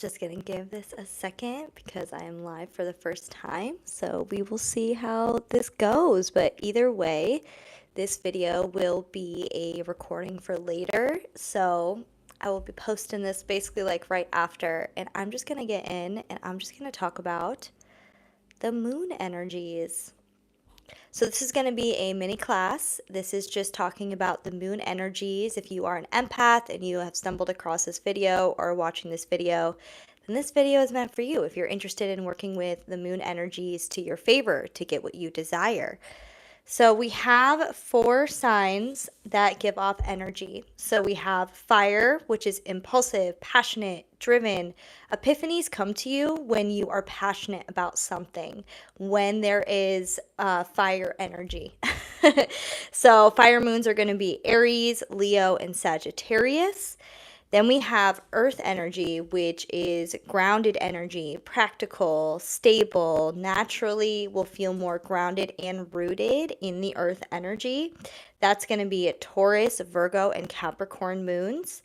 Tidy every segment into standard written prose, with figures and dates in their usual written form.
Just gonna give this a second because I am live for the first time. So we will see how this goes. But either way, this video will be a recording for later. So I will be posting this basically like right after. And I'm just gonna get in and I'm just gonna talk about the moon energies. So this is going to be a mini class. This is just talking about the moon energies. If you are an empath and you have stumbled across this video or watching this video, then this video is meant for you if you're interested in working with the moon energies to your favor to get what you desire. So we have 4 signs that give off energy. So we have fire, which is impulsive, passionate, driven. Epiphanies come to you when you are passionate about something, when there is fire energy. So fire moons are going to be Aries, Leo, and Sagittarius. Then we have earth energy, which is grounded energy, practical, stable, naturally will feel more grounded and rooted in the earth energy. That's going to be a Taurus, Virgo, and Capricorn moons.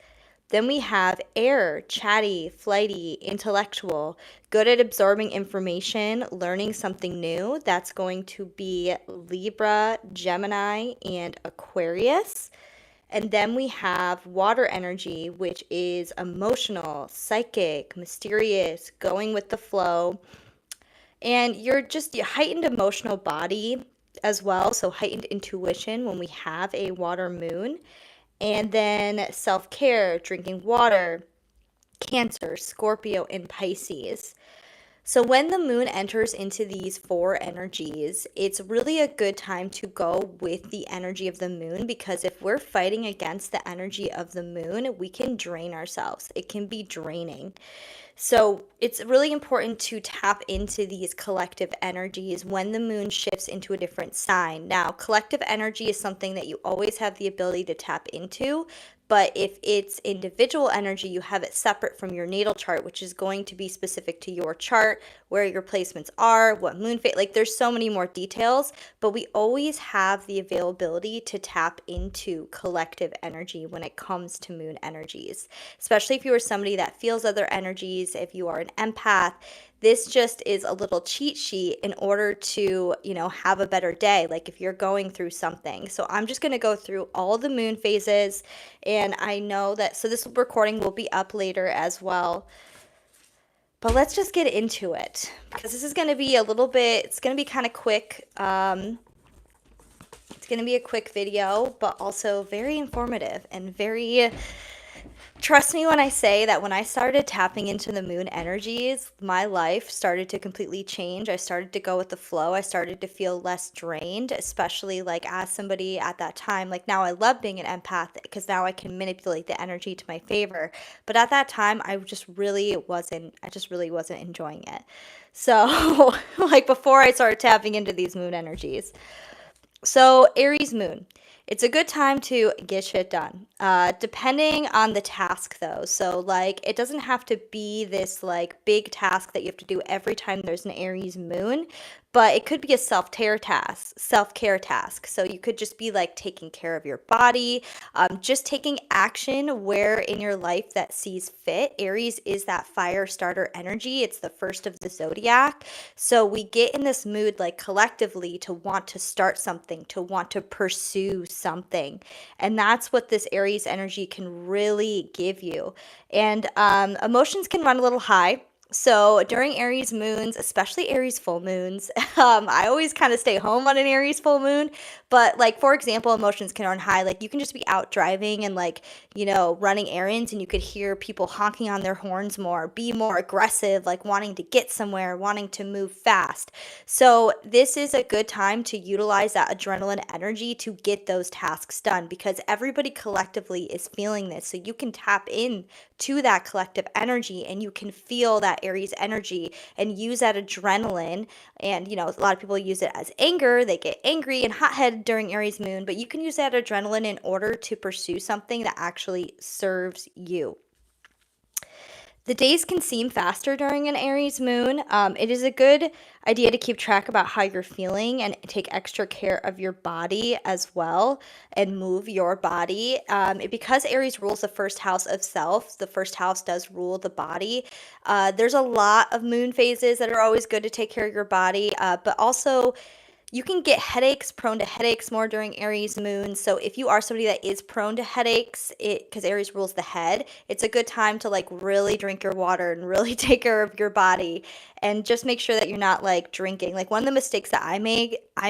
Then we have air, chatty, flighty, intellectual, good at absorbing information, learning something new. That's going to be Libra, Gemini, and Aquarius. And then we have water energy, which is emotional, psychic, mysterious, going with the flow. And you're just your heightened emotional body as well. So heightened intuition when we have a water moon. And then self-care, drinking water, Cancer, Scorpio, and Pisces. So when the moon enters into these 4 energies, it's really a good time to go with the energy of the moon because if we're fighting against the energy of the moon, we can drain ourselves. It can be draining. So it's really important to tap into these collective energies when the moon shifts into a different sign. Now, collective energy is something that you always have the ability to tap into, but if it's individual energy, you have it separate from your natal chart, which is going to be specific to your chart, where your placements are, what moon phase, like there's so many more details, but we always have the availability to tap into collective energy when it comes to moon energies, especially if you are somebody that feels other energies, if you are an empath. This just is a little cheat sheet in order to, have a better day, like if you're going through something. So I'm just going to go through all the moon phases, and I know that, so this recording will be up later as well. But let's just get into it because this is going to be a little bit, it's going to be kind of quick. It's going to be a quick video, but also very informative and very. Trust me when I say that when I started tapping into the moon energies, my life started to completely change. I started to go with the flow. I started to feel less drained, especially like as somebody at that time. Like now I love being an empath because now I can manipulate the energy to my favor. But at that time, I just really wasn't enjoying it. So like before I started tapping into these moon energies. So Aries moon. It's a good time to get shit done. Depending on the task though. So like it doesn't have to be this like big task that you have to do every time there's an Aries moon, but it could be a self-care task. So you could just be like taking care of your body, just taking action where in your life that sees fit. Aries is that fire starter energy. It's the first of the zodiac. So we get in this mood like collectively to want to start something, to want to pursue something. And that's what this Aries energy can really give you. And emotions can run a little high. So during Aries moons, especially Aries full moons, I always kind of stay home on an Aries full moon. But like, for example, emotions can run high. Like you can just be out driving and like, running errands and you could hear people honking on their horns more, be more aggressive, like wanting to get somewhere, wanting to move fast. So this is a good time to utilize that adrenaline energy to get those tasks done because everybody collectively is feeling this. So you can tap in to that collective energy and you can feel that Aries energy and use that adrenaline. And a lot of people use it as anger. They get angry and hot-headed during Aries moon, but you can use that adrenaline in order to pursue something that actually serves you. The days can seem faster during an Aries moon. It is a good idea to keep track about how you're feeling and take extra care of your body as well and move your body. Because Aries rules the first house of self, the first house does rule the body. There's a lot of moon phases that are always good to take care of your body, but also you can get headaches, prone to headaches more during Aries moon. So if you are somebody that is prone to headaches, because Aries rules the head, it's a good time to like really drink your water and really take care of your body and just make sure that you're not like drinking. Like one of the mistakes that I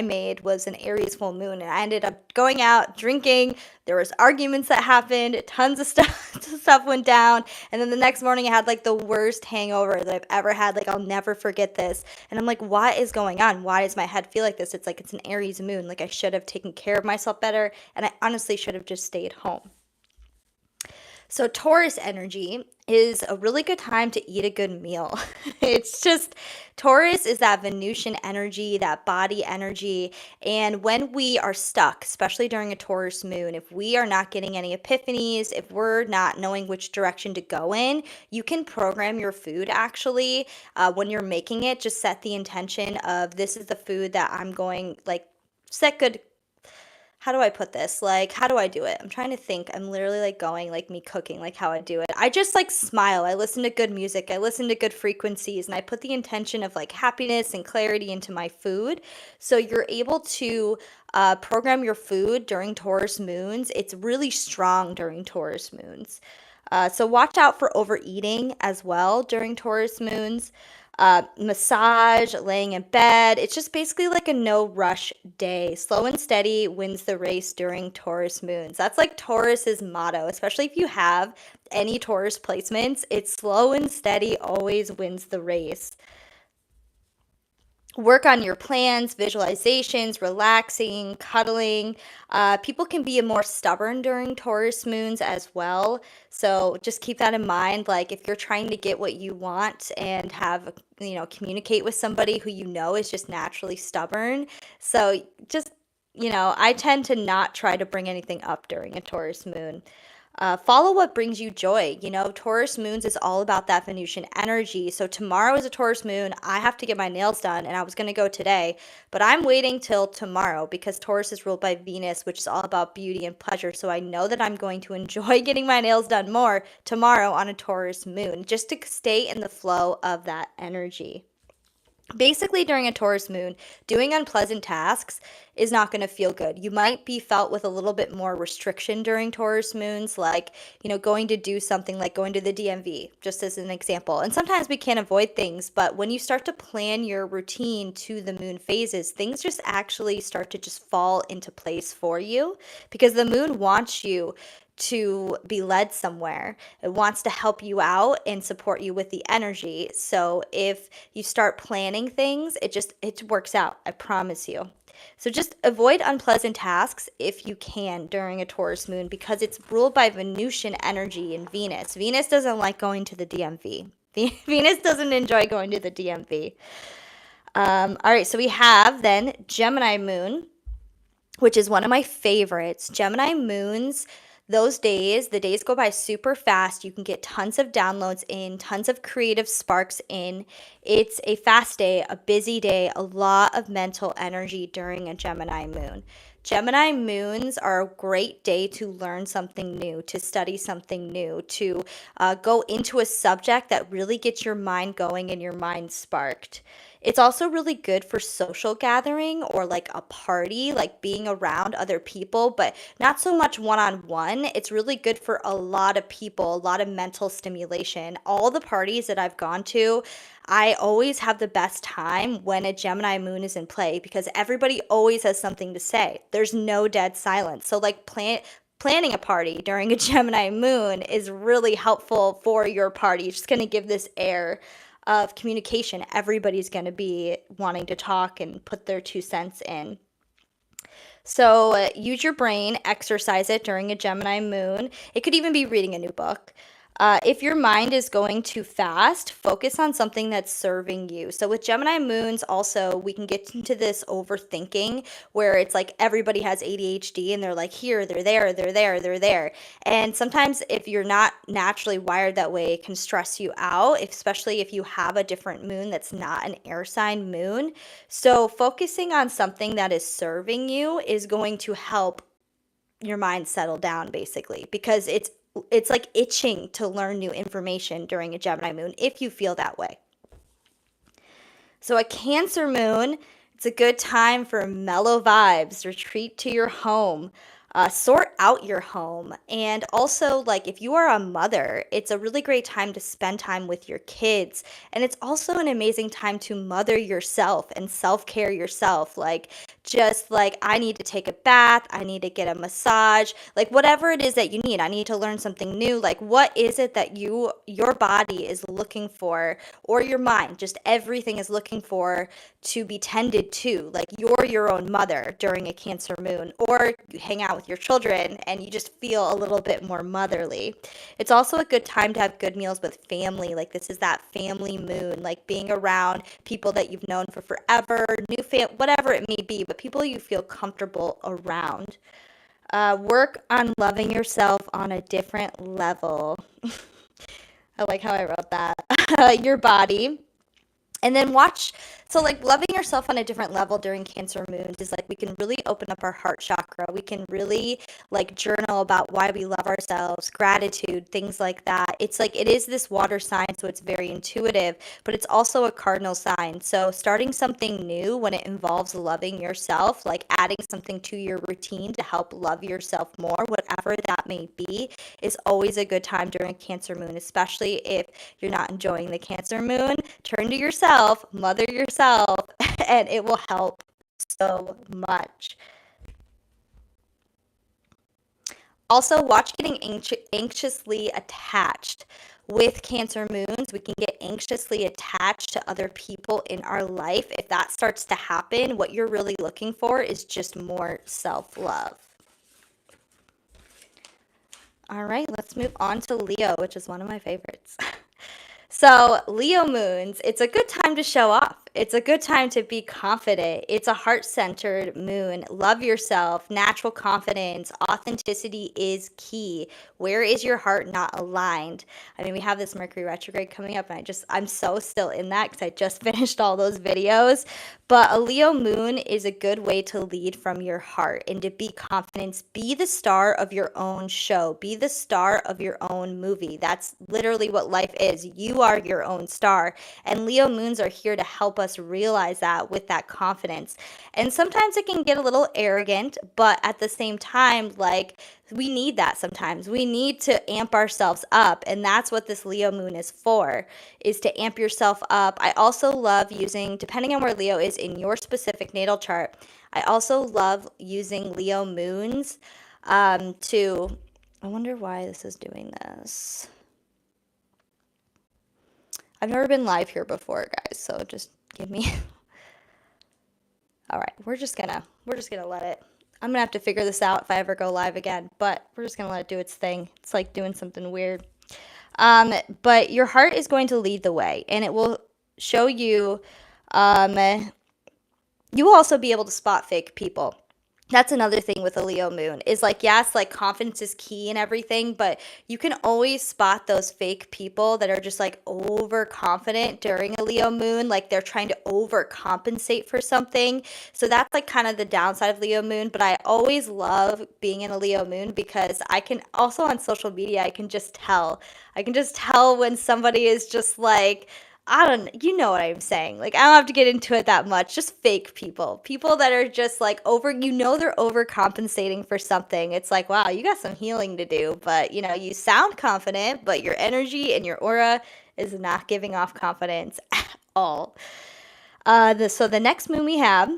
made was an Aries full moon and I ended up going out drinking. There was arguments that happened, tons of stuff stuff went down, and then the next morning I had like the worst hangover that I've ever had. Like I'll never forget this. And I'm like, what is going on? Why does my head feel like this? It's like it's an Aries moon. Like I should have taken care of myself better, and I honestly should have just stayed home. So, Taurus energy is a really good time to eat a good meal. It's just, Taurus is that Venusian energy, that body energy. And when we are stuck, especially during a Taurus moon, if we are not getting any epiphanies, if we're not knowing which direction to go in, you can program your food actually. When you're making it, just set the intention of this is the food that I'm going, like, set good, how do I put this? Like, how do I do it? I'm trying to think. I'm literally like going like me cooking, like how I do it. I just like smile. I listen to good music. I listen to good frequencies and I put the intention of like happiness and clarity into my food. So you're able to program your food during Taurus moons. It's really strong during Taurus moons. So watch out for overeating as well during Taurus moons. Massage, laying in bed. It's just basically like a no rush day. Slow and steady wins the race during Taurus moons. That's like Taurus's motto, especially if you have any Taurus placements. It's slow and steady always wins the race. Work on your plans, visualizations, relaxing, cuddling. People can be more stubborn during Taurus moons as well. So just keep that in mind. Like if you're trying to get what you want and have, communicate with somebody who you know is just naturally stubborn. So just, I tend to not try to bring anything up during a Taurus moon. Follow what brings you joy. Taurus moons is all about that Venusian energy. So tomorrow is a Taurus moon. I have to get my nails done, and I was going to go today, but I'm waiting till tomorrow because Taurus is ruled by Venus, which is all about beauty and pleasure. So I know that I'm going to enjoy getting my nails done more tomorrow on a Taurus moon, just to stay in the flow of that energy. Basically, during a Taurus moon, doing unpleasant tasks is not going to feel good. You might be felt with a little bit more restriction during Taurus moons, like, going to do something like going to the DMV, just as an example. And sometimes we can't avoid things, but when you start to plan your routine to the moon phases, things just actually start to just fall into place for you because the moon wants you to be led somewhere. It wants to help you out and support you with the energy. So if you start planning things, it works out. I promise you. So just avoid unpleasant tasks if you can during a Taurus moon because it's ruled by Venusian energy and Venus. Venus doesn't like going to the DMV. Venus doesn't enjoy going to the DMV. All right, so we have then Gemini moon, which is one of my favorites. Gemini moons, the days go by super fast. You can get tons of downloads in, tons of creative sparks in. It's a fast day, a busy day, a lot of mental energy during a Gemini moon. Gemini moons are a great day to learn something new, to study something new, to go into a subject that really gets your mind going and your mind sparked. It's also really good for social gathering or like a party, like being around other people, but not so much one on one. It's really good for a lot of people, a lot of mental stimulation. All the parties that I've gone to, I always have the best time when a Gemini moon is in play because everybody always has something to say. There's no dead silence. So, like, planning a party during a Gemini moon is really helpful for your party. It's just going to give this air of communication. Everybody's going to be wanting to talk and put their 2 cents in. So use your brain, exercise it during a Gemini moon. It could even be reading a new book. If your mind is going too fast, focus on something that's serving you. So with Gemini moons, also, we can get into this overthinking where it's like everybody has ADHD and they're like here, they're there, they're there, they're there. And sometimes if you're not naturally wired that way, it can stress you out, especially if you have a different moon that's not an air sign moon. So focusing on something that is serving you is going to help your mind settle down basically, because it's like itching to learn new information during a Gemini moon if you feel that way. So a Cancer moon, it's a good time for mellow vibes, retreat to your home, sort out your home. And also, like, if you are a mother, it's a really great time to spend time with your kids. And it's also an amazing time to mother yourself and self-care yourself. Like, just like, I need to take a bath, I need to get a massage, like whatever it is that you need. I need to learn something new. Like, what is it that your body is looking for, or your mind, just everything is looking for to be tended to? Like, you're your own mother during a Cancer moon, or you hang out with your children and you just feel a little bit more motherly. It's also a good time to have good meals with family. Like, this is that family moon, like being around people that you've known for forever, whatever it may be, but people you feel comfortable around. Work on loving yourself on a different level. I like how I wrote that. Your body. And then watch, so like loving yourself on a different level during Cancer moons is like we can really open up our heart chakra. We can really like journal about why we love ourselves, gratitude, things like that. It's like it is this water sign, so it's very intuitive, but it's also a cardinal sign. So starting something new when it involves loving yourself, like adding something to your routine to help love yourself more, whatever that may be, is always a good time during Cancer moon, especially if you're not enjoying the Cancer moon. Turn to yourself, mother yourself, and it will help so much. Also, watch getting anxiously attached. With Cancer moons, we can get anxiously attached to other people in our life. If that starts to happen, what you're really looking for is just more self-love. All right, let's move on to Leo, which is one of my favorites. So, Leo moons, it's a good time to show off. It's a good time to be confident. It's a heart centered moon. Love yourself, natural confidence, authenticity is key. Where is your heart not aligned? I mean, we have this Mercury retrograde coming up, and I'm so still in that because I just finished all those videos. But a Leo moon is a good way to lead from your heart and to be confident. Be the star of your own show, be the star of your own movie. That's literally what life is. You are your own star. And Leo moons are here to help us realize that with that confidence. And sometimes it can get a little arrogant, but at the same time, like, we need that sometimes. We need to amp ourselves up, and that's what this Leo moon is for, is to amp yourself up. I also love using, depending on where Leo is in your specific natal chart, I also love using Leo moons to, I wonder why this is doing this. I've never been live here before, guys, so just give me. All right, we're just gonna let it. I'm gonna have to figure this out if I ever go live again, but we're just gonna let it do its thing. It's like doing something weird. But your heart is going to lead the way, and it will show you. You will also be able to spot fake people. That's another thing with a Leo moon, is like, yes, like confidence is key and everything, but you can always spot those fake people that are just like overconfident during a Leo moon. Like, they're trying to overcompensate for something. So that's like kind of the downside of Leo moon. But I always love being in a Leo moon because I can also, on social media, I can just tell. I can just tell when somebody is just like, you know what I'm saying. Like, I don't have to get into it that much. Just fake people. People that are just like they're overcompensating for something. It's like, wow, you got some healing to do. But, you sound confident, but your energy and your aura is not giving off confidence at all. So the next moon we have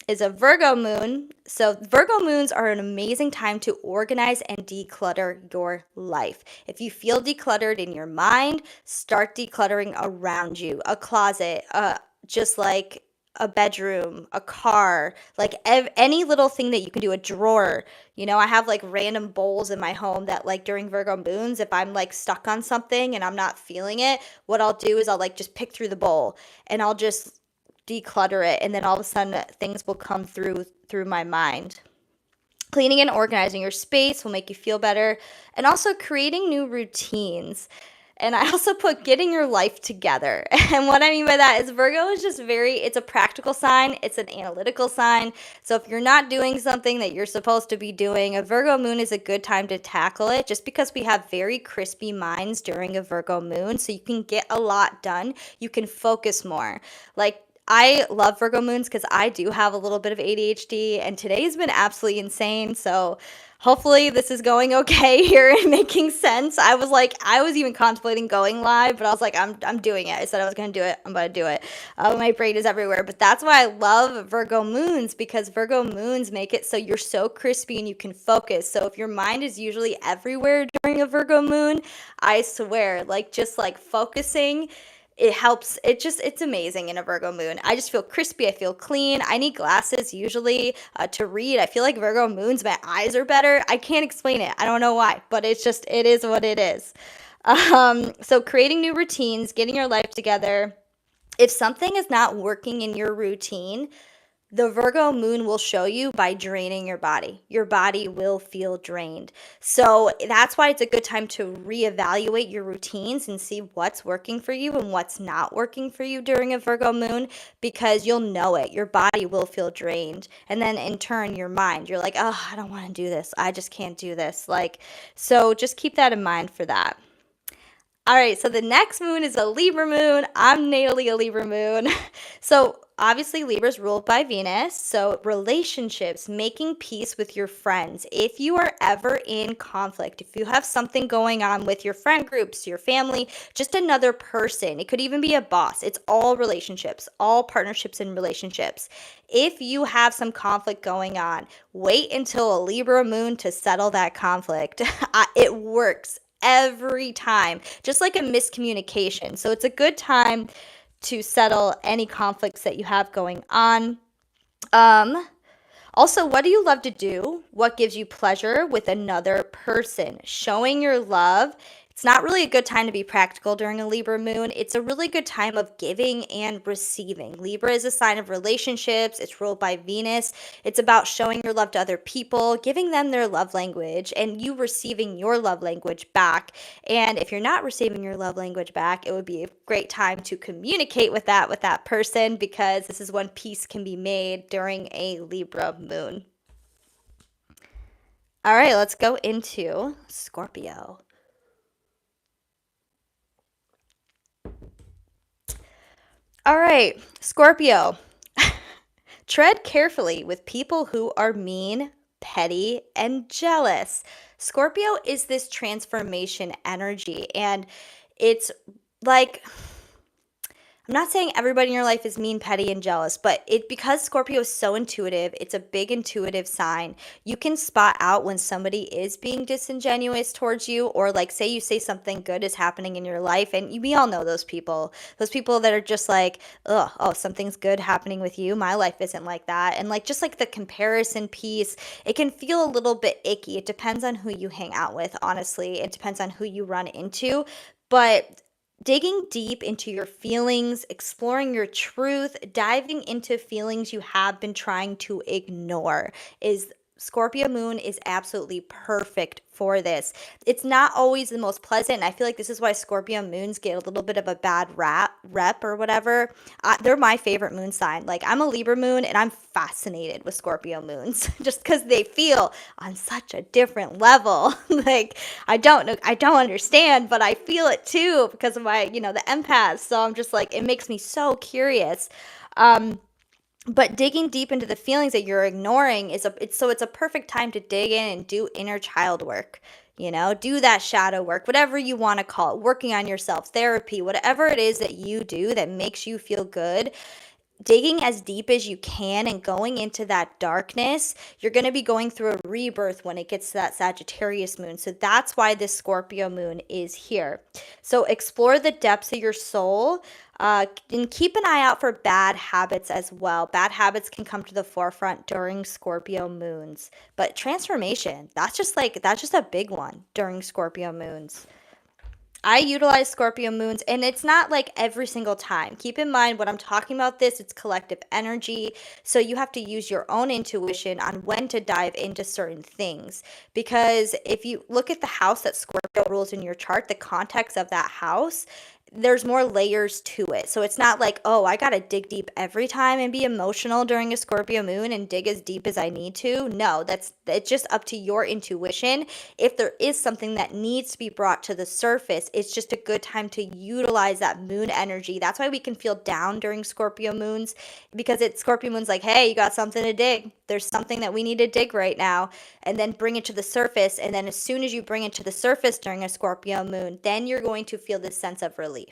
is a Virgo moon. So Virgo moons are an amazing time to organize and declutter your life. If you feel decluttered in your mind, start decluttering around you. A closet, just like a bedroom, a car, like any little thing that you can do, a drawer. I have like random bowls in my home that like during Virgo moons, if I'm like stuck on something and I'm not feeling it, what I'll do is I'll like just pick through the bowl and I'll just declutter it, and then all of a sudden things will come through my mind. Cleaning and organizing your space will make you feel better, and also creating new routines. And I also put getting your life together. And what I mean by that is Virgo is just it's a practical sign, it's an analytical sign. So if you're not doing something that you're supposed to be doing, a Virgo moon is a good time to tackle it, just because we have very crispy minds during a Virgo moon. So you can get a lot done, you can focus more. Like, I love Virgo moons because I do have a little bit of ADHD, and today's been absolutely insane. So hopefully this is going okay here and making sense. I was even contemplating going live, but I was like, I'm doing it. I said I was going to do it. I'm going to do it. My brain is everywhere. But that's why I love Virgo moons, because Virgo moons make it so you're so crispy and you can focus. So if your mind is usually everywhere during a Virgo moon, I swear, like just like focusing, it helps. It's amazing in a Virgo moon. I just feel crispy. I feel clean. I need glasses usually to read. I feel like Virgo moons, my eyes are better. I can't explain it. I don't know why, but it is what it is. So creating new routines, getting your life together. If something is not working in your routine, the Virgo moon will show you by draining your body. Your body will feel drained. So that's why it's a good time to reevaluate your routines and see what's working for you and what's not working for you during a Virgo moon, because you'll know it. Your body will feel drained. And then in turn, your mind, you're like, oh, I don't want to do this. I just can't do this. So just keep that in mind for that. All right, so the next moon is a Libra moon. I'm natally a Libra moon. So obviously Libra is ruled by Venus. So relationships, making peace with your friends. If you are ever in conflict, if you have something going on with your friend groups, your family, just another person, it could even be a boss. It's all relationships, all partnerships and relationships. If you have some conflict going on, wait until a Libra moon to settle that conflict. It works every time, just like a miscommunication. So it's a good time to settle any conflicts that you have going on. Also, what do you love to do? What gives you pleasure with another person? Showing your love. It's not really a good time to be practical during a Libra moon. It's a really good time of giving and receiving. Libra is a sign of relationships. It's ruled by Venus. It's about showing your love to other people, giving them their love language, and you receiving your love language back. And if you're not receiving your love language back, it would be a great time to communicate with that person, because this is when peace can be made during a Libra moon. All right, let's go into Scorpio. All right, Scorpio. Tread carefully with people who are mean, petty, and jealous. Scorpio is this transformation energy, and it's like, I'm not saying everybody in your life is mean, petty, and jealous, but because Scorpio is so intuitive, it's a big intuitive sign. You can spot out when somebody is being disingenuous towards you, or like say you say something good is happening in your life, and we all know those people. Those people that are just like, oh, something's good happening with you. My life isn't like that. And like just like the comparison piece, it can feel a little bit icky. It depends on who you hang out with, honestly. It depends on who you run into. But digging deep into your feelings, exploring your truth, diving into feelings you have been trying to ignore is Scorpio moon is absolutely perfect for this. It's not always the most pleasant, and I feel like this is why Scorpio moons get a little bit of a bad rep or whatever. They're my favorite moon sign. Like, I'm a Libra moon, and I'm fascinated with Scorpio moons just because they feel on such a different level. Like, I don't understand, but I feel it too because of my, the empath. So I'm just like, it makes me so curious. But digging deep into the feelings that you're ignoring it's a perfect time to dig in and do inner child work. Do that shadow work, whatever you want to call it, working on yourself, therapy, whatever it is that you do that makes you feel good. Digging as deep as you can and going into that darkness, you're going to be going through a rebirth when it gets to that Sagittarius moon. So that's why this Scorpio moon is here. So explore the depths of your soul. And keep an eye out for bad habits as well. Bad habits can come to the forefront during Scorpio moons. But transformation, that's just a big one during Scorpio moons. I utilize Scorpio moons, and it's not like every single time. Keep in mind when I'm talking about this, it's collective energy. So you have to use your own intuition on when to dive into certain things. Because if you look at the house that Scorpio rules in your chart, the context of that house, there's more layers to it. So it's not like, oh, I got to dig deep every time and be emotional during a Scorpio moon and dig as deep as I need to. No, it's just up to your intuition. If there is something that needs to be brought to the surface, it's just a good time to utilize that moon energy. That's why we can feel down during Scorpio moons, because it's Scorpio moon's like, hey, you got something to dig. There's something that we need to dig right now, and then bring it to the surface. And then as soon as you bring it to the surface during a Scorpio moon, then you're going to feel this sense of relief.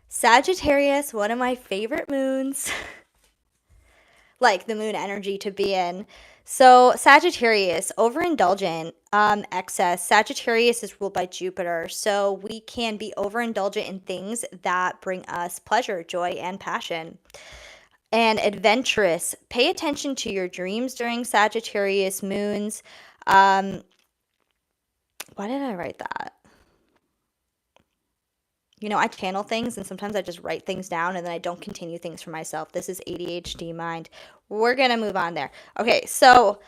Sagittarius, one of my favorite moons. Like the moon energy to be in. So Sagittarius, overindulgent, excess. Sagittarius is ruled by Jupiter, so we can be overindulgent in things that bring us pleasure, joy, and passion. And adventurous. Pay attention to your dreams during Sagittarius moons. Why did I write that? I channel things, and sometimes I just write things down and then I don't continue things for myself. This is ADHD mind. We're going to move on there. Okay, so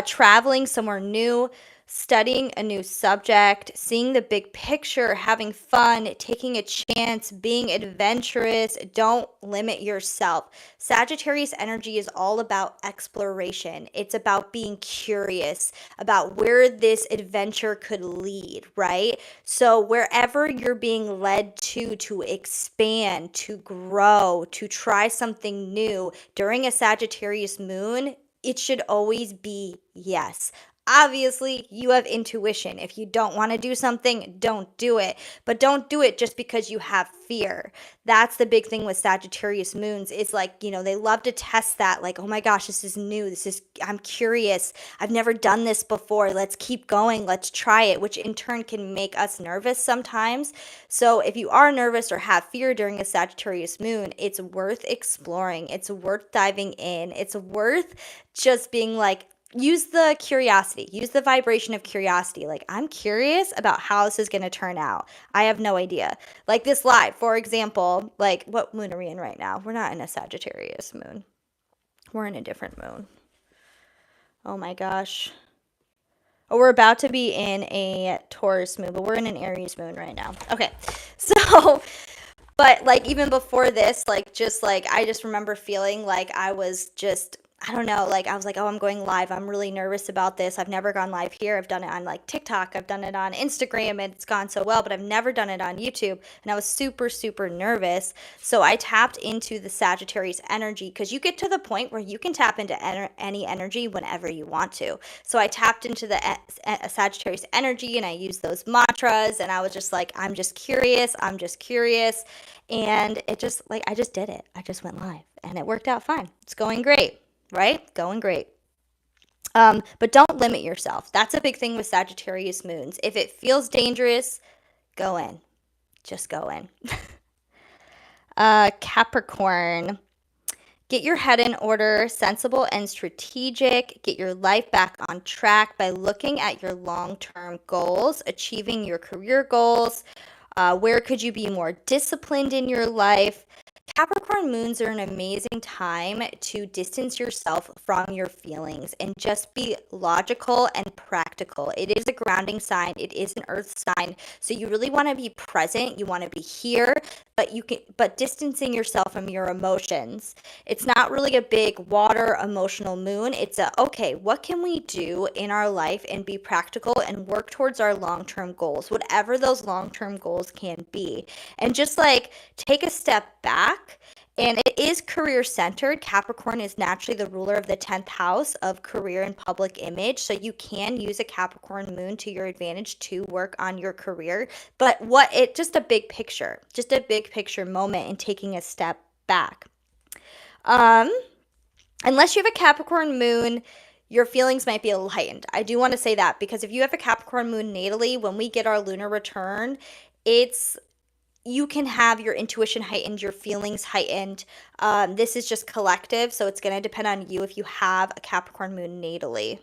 traveling somewhere new, studying a new subject, seeing the big picture, having fun, taking a chance, being adventurous. Don't limit yourself. Sagittarius energy is all about exploration. It's about being curious about where this adventure could lead, right? So wherever you're being led to expand, to grow, to try something new during a Sagittarius moon, it should always be yes. Obviously, you have intuition. If you don't want to do something, don't do it. But don't do it just because you have fear. That's the big thing with Sagittarius moons. It's like, they love to test that. Like, oh my gosh, this is new. I'm curious. I've never done this before. Let's keep going. Let's try it, which in turn can make us nervous sometimes. So if you are nervous or have fear during a Sagittarius moon, it's worth exploring. It's worth diving in. It's worth just being like, use the curiosity, use the vibration of curiosity. Like, I'm curious about how this is going to turn out. I have no idea. Like this live, for example, like what moon are we in right now? We're not in a Sagittarius moon. We're in a different moon. Oh my gosh. Oh, we're about to be in a Taurus moon, but we're in an Aries moon right now. Okay. So, but like even before this, I just remember feeling like I don't know, I was like, oh, I'm going live. I'm really nervous about this. I've never gone live here. I've done it on TikTok. I've done it on Instagram, and it's gone so well, but I've never done it on YouTube. And I was super, super nervous. So I tapped into the Sagittarius energy, because you get to the point where you can tap into any energy whenever you want to. So I tapped into the Sagittarius energy, and I used those mantras, and I was just like, I'm just curious. I'm just curious. And it just, I just did it. I just went live, and it worked out fine. It's going great. Right? Going great. But don't limit yourself. That's a big thing with Sagittarius moons. If it feels dangerous, go in. Just go in. Capricorn. Get your head in order, sensible and strategic. Get your life back on track by looking at your long-term goals, achieving your career goals. Where could you be more disciplined in your life? Capricorn moons are an amazing time to distance yourself from your feelings and just be logical and practical. It is a grounding sign. It is an earth sign. So you really want to be present. You want to be here, but distancing yourself from your emotions. It's not really a big water emotional moon. It's okay, what can we do in our life and be practical and work towards our long-term goals, whatever those long-term goals can be. And just take a step back. And it is career centered. Capricorn is naturally the ruler of the 10th house of career and public image. So you can use a Capricorn moon to your advantage to work on your career. But just a big picture moment and taking a step back. Unless you have a Capricorn moon, your feelings might be a little heightened. I do want to say that, because if you have a Capricorn moon natally, when we get our lunar return, it's you can have your intuition heightened, your feelings heightened. This is just collective, so it's going to depend on you if you have a Capricorn moon natally.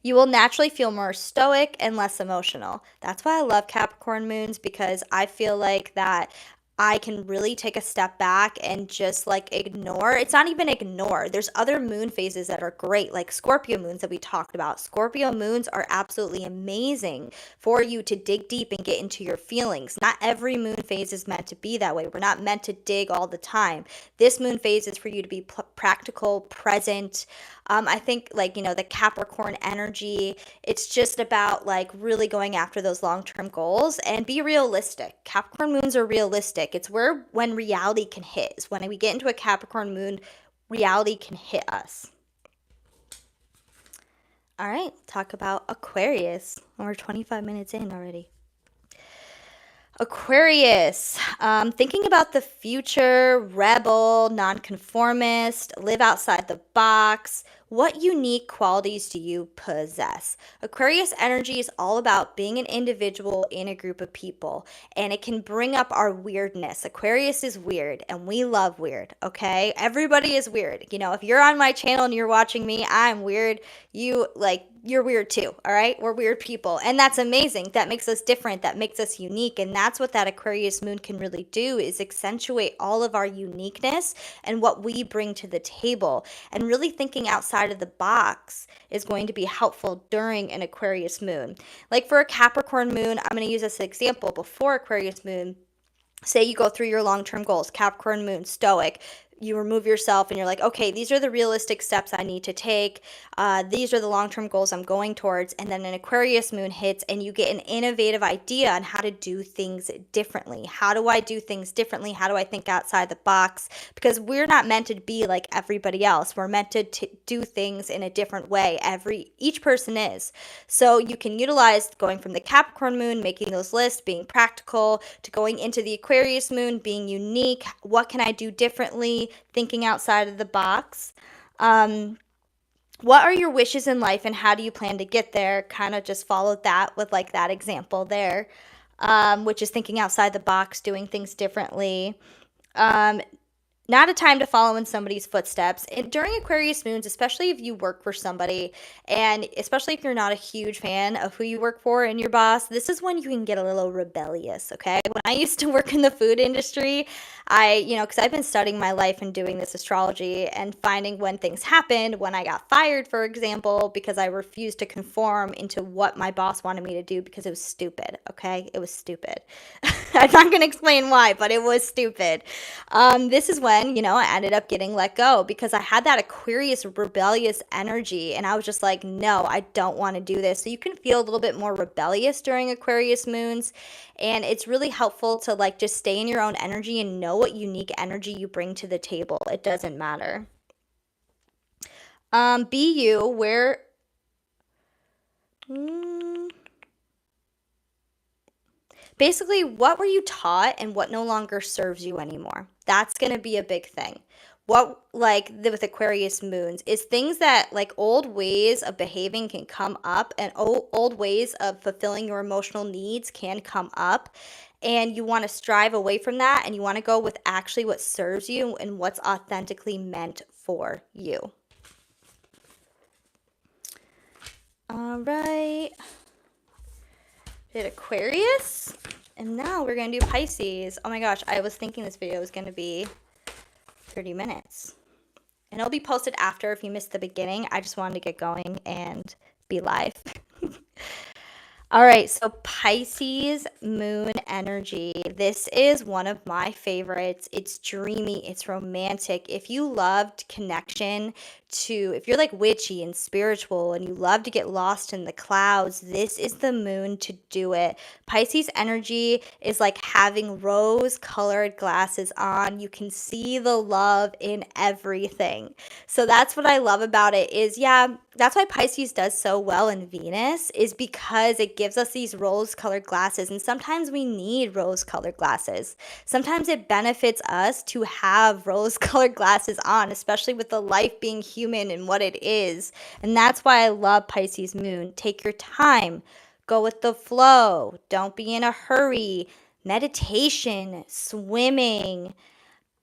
You will naturally feel more stoic and less emotional. That's why I love Capricorn moons, because I feel like that I can really take a step back and just like ignore. It's not even ignore. There's other moon phases that are great, like Scorpio moons that we talked about. Scorpio moons are absolutely amazing for you to dig deep and get into your feelings. Not every moon phase is meant to be that way. We're not meant to dig all the time. This moon phase is for you to be practical, present. I think, like, the Capricorn energy, it's just about like really going after those long-term goals and be realistic. Capricorn moons are realistic. It's where when reality can hit. Is when we get into a Capricorn moon, reality can hit us. All right, talk about Aquarius. We're 25 minutes in already. Aquarius, thinking about the future, rebel, nonconformist, live outside the box. What unique qualities do you possess? Aquarius energy is all about being an individual in a group of people, and it can bring up our weirdness. Aquarius is weird, and we love weird, okay? Everybody is weird. If you're on my channel and you're watching me, I'm weird. You're weird too, all right? We're weird people, and that's amazing. That makes us different. That makes us unique, and that's what that Aquarius moon can really do, is accentuate all of our uniqueness and what we bring to the table. And really thinking outside of the box is going to be helpful during an Aquarius moon. Like for a Capricorn moon, I'm going to use this example. Before Aquarius moon, say you go through your long-term goals, Capricorn moon, stoic, you remove yourself and you're like, okay, these are the realistic steps I need to take. These are the long-term goals I'm going towards. And then an Aquarius moon hits and you get an innovative idea on how to do things differently. How do I do things differently? How do I think outside the box? Because we're not meant to be like everybody else. We're meant to do things in a different way. Each person is. So you can utilize going from the Capricorn moon, making those lists, being practical, to going into the Aquarius moon, being unique. What can I do differently? Thinking outside of the box. What are your wishes in life and how do you plan to get there? Kind of just followed that with like that example there, which is thinking outside the box, doing things differently. Not a time to follow in somebody's footsteps. And during Aquarius moons, especially if you work for somebody, and especially if you're not a huge fan of who you work for and your boss, this is when you can get a little rebellious, okay? When I used to work in the food industry, because I've been studying my life and doing this astrology and finding when things happened, when I got fired, for example, because I refused to conform into what my boss wanted me to do because it was stupid, okay? It was stupid. I'm not going to explain why, but it was stupid. This is when, I ended up getting let go because I had that Aquarius rebellious energy and I was just like, no, I don't want to do this. So you can feel a little bit more rebellious during Aquarius moons. And it's really helpful to like just stay in your own energy and know what unique energy you bring to the table. It doesn't matter. Be you, where... Basically, what were you taught and what no longer serves you anymore? That's going to be a big thing. With Aquarius moons, is things that like old ways of behaving can come up, and old ways of fulfilling your emotional needs can come up. And you want to strive away from that, and you want to go with actually what serves you and what's authentically meant for you. All right. Did Aquarius, and now we're gonna do Pisces. Oh my gosh, I was thinking this video was gonna be 30 minutes, and it'll be posted after if you missed the beginning. I just wanted to get going and be live. All right, so Pisces moon energy. This is one of my favorites. It's dreamy, it's romantic. If you loved connection if you're like witchy and spiritual and you love to get lost in the clouds, this is the moon to do it. Pisces energy is like having rose-colored glasses on. You can see the love in everything. So that's what I love about it is, that's why Pisces does so well in Venus, is because it gives us these rose-colored glasses. And sometimes we need rose-colored glasses. Sometimes it benefits us to have rose-colored glasses on, especially with the life being human and what it is. And that's why I love Pisces moon. Take your time. Go with the flow. Don't be in a hurry. meditation, swimming,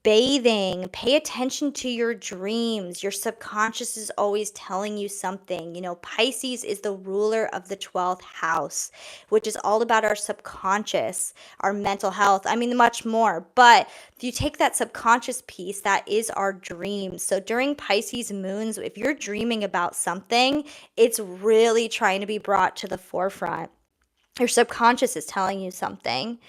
bathing, pay attention to your dreams. Your subconscious is always telling you something. Pisces is the ruler of the 12th house, which is all about our subconscious, our mental health. I mean, much more. But if you take that subconscious piece, that is our dreams. So during Pisces moons, if you're dreaming about something, it's really trying to be brought to the forefront. Your subconscious is telling you something.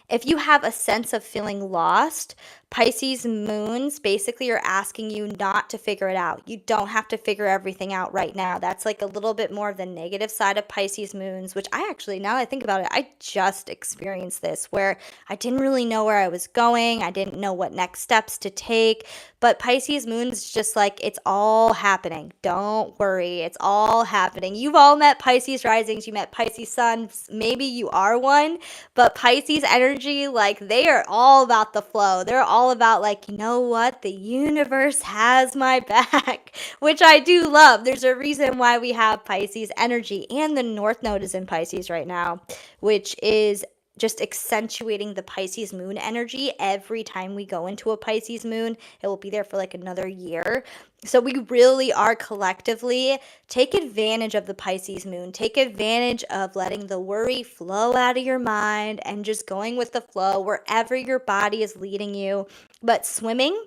If you have a sense of feeling lost, Pisces moons basically are asking you not to figure it out. You don't have to figure everything out right now. That's like a little bit more of the negative side of Pisces moons, which I actually, now that I think about it, I just experienced this where I didn't really know where I was going. I didn't know what next steps to take. But Pisces moons is just like, it's all happening. Don't worry. It's all happening. You've all met Pisces risings. You met Pisces suns. Maybe you are one. But Pisces energy, like, they are all about the flow. They're all about, like, you know what? The universe has my back, which I do love. There's a reason why we have Pisces energy. And the North Node is in Pisces right now, which is just accentuating the Pisces moon energy. Every time we go into a Pisces moon, it will be there for like another year. So we really are collectively take advantage of the Pisces moon. Take advantage of letting the worry flow out of your mind and just going with the flow wherever your body is leading you. But swimming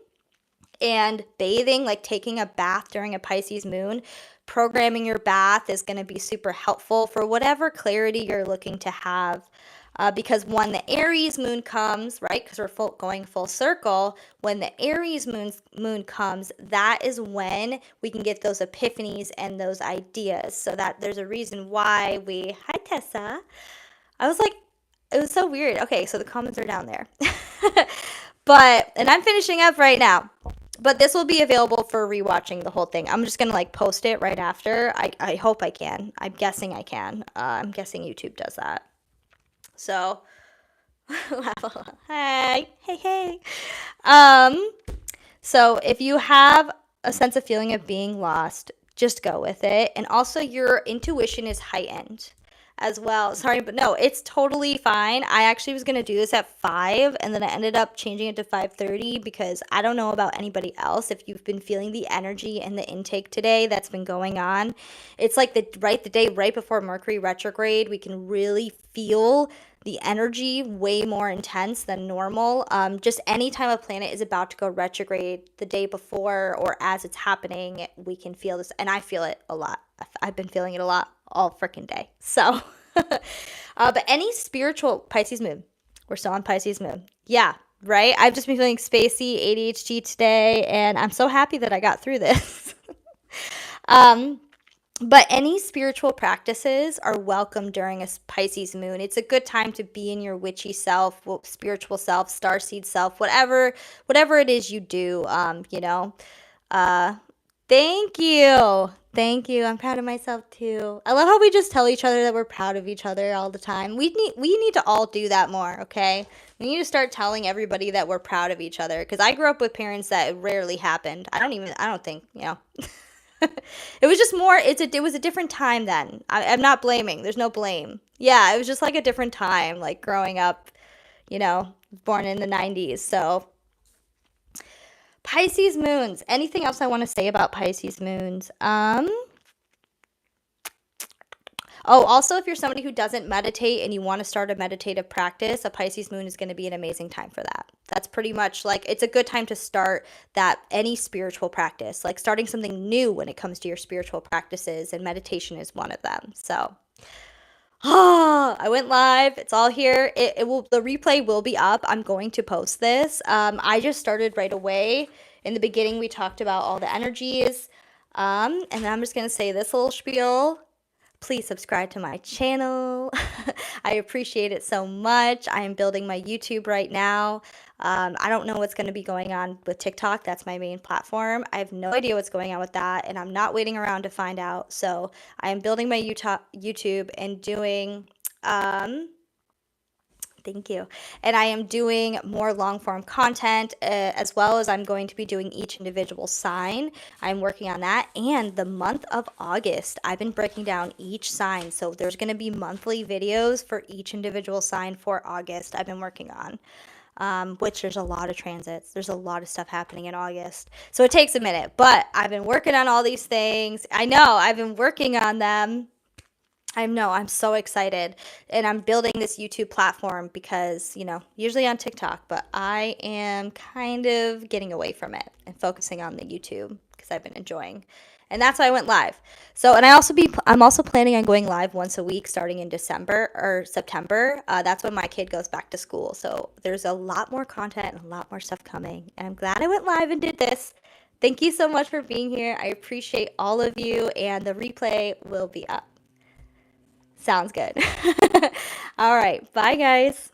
and bathing, like taking a bath during a Pisces moon, programming your bath is going to be super helpful for whatever clarity you're looking to have. Because when the Aries moon comes, right, because we're going full circle, when the Aries moon comes, that is when we can get those epiphanies and those ideas. So that there's a reason why hi Tessa. I was like, it was so weird. Okay, so the comments are down there. And I'm finishing up right now. But this will be available for rewatching the whole thing. I'm just going to like post it right after. I hope I can. I'm guessing I can. I'm guessing YouTube does that. So, hey. So if you have a sense of feeling of being lost, just go with it. And also your intuition is heightened as well. Sorry, but no, it's totally fine. I actually was going to do this at 5 and then I ended up changing it to 5:30 because I don't know about anybody else. If you've been feeling the energy and the intake today that's been going on, it's like the day right before Mercury retrograde, we can really feel the energy way more intense than normal. Just anytime a planet is about to go retrograde the day before or as it's happening, we can feel this. And I feel it a lot. I've been feeling it a lot all freaking day. So, but any spiritual Pisces moon, we're still on Pisces moon. Yeah, right? I've just been feeling spacey, ADHD today, and I'm so happy that I got through this. But any spiritual practices are welcome during a Pisces moon. It's a good time to be in your witchy self, spiritual self, starseed self, whatever it is you do. Thank you. Thank you. I'm proud of myself too. I love how we just tell each other that we're proud of each other all the time. We need to all do that more, okay? We need to start telling everybody that we're proud of each other because I grew up with parents that it rarely happened. I don't think. It was just more, it was a different time then. I'm not blaming. There's no blame. Yeah, it was just like a different time, like growing up, born in the 90s. So Pisces moons. Anything else I want to say about Pisces moons? Oh, also, if you're somebody who doesn't meditate and you want to start a meditative practice, a Pisces moon is going to be an amazing time for that. That's pretty much like, it's a good time to start any spiritual practice, like starting something new when it comes to your spiritual practices, and meditation is one of them. So, I went live. It's all here. The replay will be up. I'm going to post this. I just started right away. In the beginning, we talked about all the energies. And then I'm just going to say this little spiel. Please subscribe to my channel. I appreciate it so much. I am building my YouTube right now. I don't know what's going to be going on with TikTok. That's my main platform. I have no idea what's going on with that, and I'm not waiting around to find out. So I am building my YouTube and doing Thank you. And I am doing more long form content as well as I'm going to be doing each individual sign. I'm working on that. And the month of August, I've been breaking down each sign. So there's going to be monthly videos for each individual sign for August I've been working on. Which there's a lot of transits. There's a lot of stuff happening in August. So it takes a minute, but I've been working on all these things. I know I've been working on them. I know I'm so excited, and I'm building this YouTube platform because, usually on TikTok, but I am kind of getting away from it and focusing on the YouTube because I've been enjoying. And that's why I went live. So, and I'm also planning on going live once a week starting in December or September. That's when my kid goes back to school. So, there's a lot more content and a lot more stuff coming. And I'm glad I went live and did this. Thank you so much for being here. I appreciate all of you, and the replay will be up. Sounds good. All right. Bye, guys.